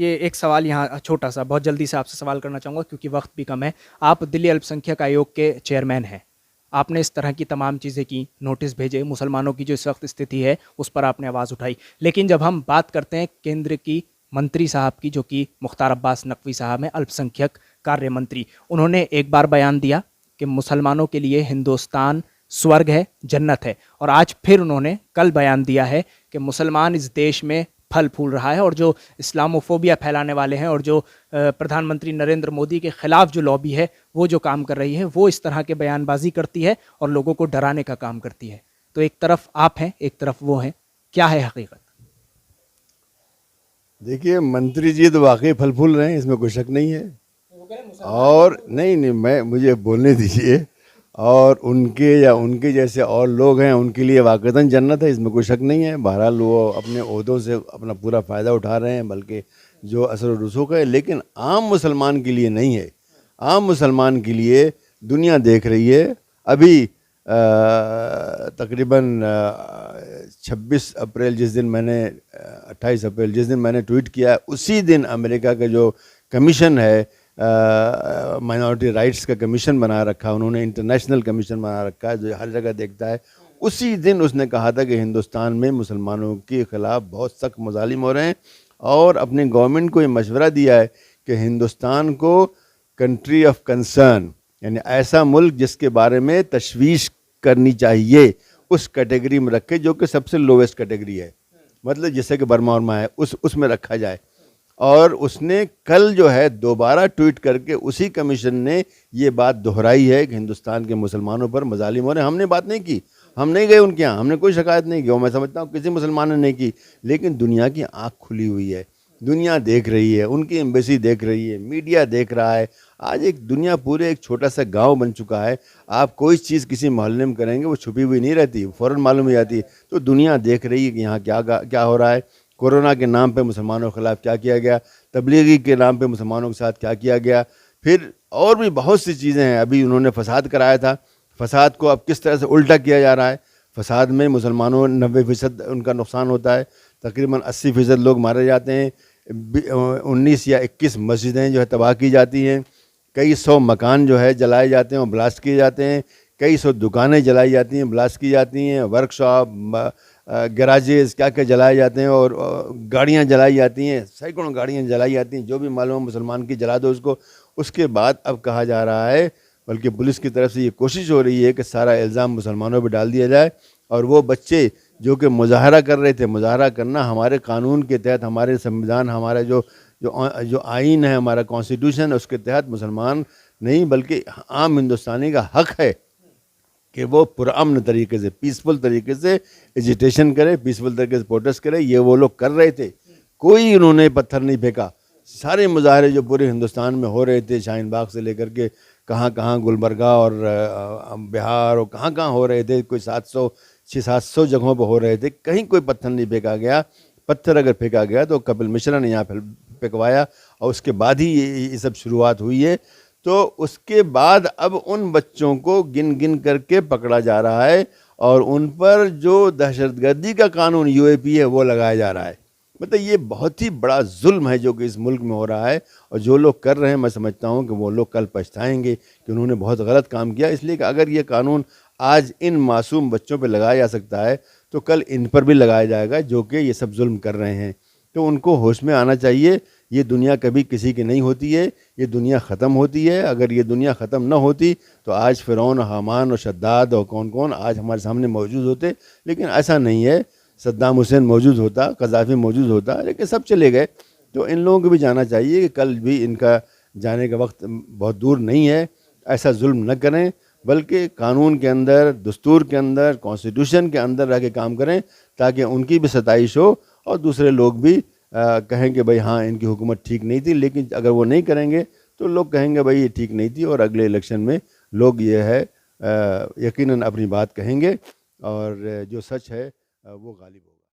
یہ ایک سوال یہاں چھوٹا سا بہت جلدی سے آپ سے سوال کرنا چاہوں گا کیونکہ وقت بھی کم ہے. آپ دلی الپ سنکھیک آیوگ کے چیئرمین ہیں. آپ نے اس طرح کی تمام چیزیں کی, نوٹس بھیجے, مسلمانوں کی جو اس وقت استھتی ہے اس پر آپ نے آواز اٹھائی. لیکن جب ہم بات کرتے ہیں کیندر کی منتری صاحب کی, جو کہ مختار عباس نقوی صاحب ہیں, الپ سنکھیک کاریہ منتری, انہوں نے ایک بار بیان دیا کہ مسلمانوں کے لیے ہندوستان سورگ ہے, جنت ہے, اور آج پھر انہوں نے کل بیان دیا ہے کہ مسلمان اس دیش میں پھل پھول رہا ہے, اور جو اسلاموفوبیا پھیلانے والے ہیں اور جو پردھان منتری نریندر مودی کے خلاف جو لابی ہے وہ جو کام کر رہی ہے وہ اس طرح کے بیان بازی کرتی ہے اور لوگوں کو ڈرانے کا کام کرتی ہے. تو ایک طرف آپ ہیں, ایک طرف وہ ہیں, کیا ہے حقیقت؟ دیکھیے, منتری جی تو واقعی پھل پھول رہے ہیں, اس میں کوئی شک نہیں ہے. اور نہیں مجھے بولنے دیجیے. اور ان کے جیسے اور لوگ ہیں, ان کے لیے واقعتاً جنت ہے, اس میں کوئی شک نہیں ہے. بہرحال وہ اپنے عہدوں سے اپنا پورا فائدہ اٹھا رہے ہیں, بلکہ جو اثر و رسوخ ہے, لیکن عام مسلمان کے لیے نہیں ہے. عام مسلمان کے لیے دنیا دیکھ رہی ہے. ابھی تقریباً 26 اپریل جس دن میں نے 28 اپریل جس دن میں نے ٹویٹ کیا, اسی دن امریکہ کا جو کمیشن ہے, مائنورٹی رائٹس کا کمیشن بنا رکھا, انہوں نے انٹرنیشنل کمیشن بنا رکھا ہے جو ہر جگہ دیکھتا ہے, اسی دن اس نے کہا تھا کہ ہندوستان میں مسلمانوں کے خلاف بہت سخت مظالم ہو رہے ہیں, اور اپنے گورنمنٹ کو یہ مشورہ دیا ہے کہ ہندوستان کو کنٹری آف کنسرن, یعنی ایسا ملک جس کے بارے میں تشویش کرنی چاہیے, اس کیٹیگری میں رکھے, جو کہ سب سے لوویسٹ کیٹیگری ہے, مطلب جیسے کہ برما ورما ہے اس میں رکھا جائے. اور اس نے کل جو ہے دوبارہ ٹویٹ کر کے اسی کمیشن نے یہ بات دہرائی ہے کہ ہندوستان کے مسلمانوں پر مظالم ہو رہے ہیں. ہم نے بات نہیں کی, ہم نہیں گئے ان کے یہاں, ہم نے کوئی شکایت نہیں کی, اور میں سمجھتا ہوں کسی مسلمان نے نہیں کی, لیکن دنیا کی آنکھ کھلی ہوئی ہے, دنیا دیکھ رہی ہے, ان کی ایمبیسی دیکھ رہی ہے, میڈیا دیکھ رہا ہے. آج ایک دنیا پورے ایک چھوٹا سا گاؤں بن چکا ہے. آپ کوئی چیز کسی محلے میں کریں گے وہ چھپی ہوئی نہیں رہتی, فوراً معلوم ہو جاتی ہے. تو دنیا دیکھ رہی ہے کہ یہاں کیا ہو رہا ہے. کورونا کے نام پہ مسلمانوں کے خلاف کیا کیا گیا, تبلیغی کے نام پہ مسلمانوں کے ساتھ کیا کیا گیا, پھر اور بھی بہت سی چیزیں ہیں. ابھی انہوں نے فساد کرایا تھا, فساد کو اب کس طرح سے الٹا کیا جا رہا ہے. فساد میں مسلمانوں 90% ان کا نقصان ہوتا ہے, تقریباً 80% لوگ مارے جاتے ہیں, 19 یا 21 مسجدیں جو ہے تباہ کی جاتی ہیں, کئی سو مکان جو ہے جلائے جاتے ہیں اور بلاسٹ کیے جاتے ہیں, کئی سو دکانیں جلائی جاتی ہیں, بلاسٹ کی جاتی ہیں, ورک شاپ, گراجز کیا جلائے جاتے ہیں, اور گاڑیاں جلائی جاتی ہیں, سینکڑوں گاڑیاں جلائی جاتی ہیں, جو بھی معلوم مسلمان کی جلا دو اس کو. اس کے بعد اب کہا جا رہا ہے, بلکہ پولیس کی طرف سے یہ کوشش ہو رہی ہے کہ سارا الزام مسلمانوں پہ ڈال دیا جائے, اور وہ بچے جو کہ مظاہرہ کر رہے تھے, مظاہرہ کرنا ہمارے قانون کے تحت, ہمارے سنویدھان, ہمارا جو آئین ہے, ہمارا کانسٹیٹیوشن, اس کے تحت مسلمان نہیں بلکہ عام ہندوستانی کا حق ہے کہ وہ پرامن طریقے سے, پیسفل طریقے سے ایجیٹیشن کرے, پیسفل طریقے سے پروٹیسٹ کرے. یہ وہ لوگ کر رہے تھے, کوئی انہوں نے پتھر نہیں پھینکا. سارے مظاہرے جو پورے ہندوستان میں ہو رہے تھے, شاہین باغ سے لے کر کے کہاں کہاں, گلبرگہ اور بہار اور کہاں کہاں ہو رہے تھے, کوئی 600-700 جگہوں پہ ہو رہے تھے, کہیں کوئی پتھر نہیں پھینکا گیا. پتھر اگر پھینکا گیا تو کپل مشرا نے یہاں پھینکوایا, اور اس کے بعد ہی یہ سب شروعات ہوئی ہے. تو اس کے بعد اب ان بچوں کو گن گن کر کے پکڑا جا رہا ہے, اور ان پر جو دہشت گردی کا قانون UAP ہے وہ لگایا جا رہا ہے. مطلب یہ بہت ہی بڑا ظلم ہے جو کہ اس ملک میں ہو رہا ہے, اور جو لوگ کر رہے ہیں میں سمجھتا ہوں کہ وہ لوگ کل پچھتائیں گے کہ انہوں نے بہت غلط کام کیا. اس لیے کہ اگر یہ قانون آج ان معصوم بچوں پہ لگایا جا سکتا ہے تو کل ان پر بھی لگایا جائے گا جو کہ یہ سب ظلم کر رہے ہیں. تو ان کو ہوش میں آنا چاہیے. یہ دنیا کبھی کسی کی نہیں ہوتی ہے, یہ دنیا ختم ہوتی ہے. اگر یہ دنیا ختم نہ ہوتی تو آج فرعون, حامان اور شداد اور کون آج ہمارے سامنے موجود ہوتے, لیکن ایسا نہیں ہے. صدام حسین موجود ہوتا, قذافی موجود ہوتا, لیکن سب چلے گئے. تو ان لوگوں کو بھی جانا چاہیے کہ کل بھی ان کا جانے کا وقت بہت دور نہیں ہے. ایسا ظلم نہ کریں, بلکہ قانون کے اندر, دستور کے اندر, کانسٹیٹیوشن کے اندر رہ کے کام کریں, تاکہ ان کی بھی ستائش ہو اور دوسرے لوگ بھی کہیں کہ بھائی ہاں ان کی حکومت ٹھیک نہیں تھی. لیکن اگر وہ نہیں کریں گے تو لوگ کہیں گے بھائی یہ ٹھیک نہیں تھی, اور اگلے الیکشن میں لوگ یہ ہے یقیناً اپنی بات کہیں گے, اور جو سچ ہے وہ غالب ہوگا.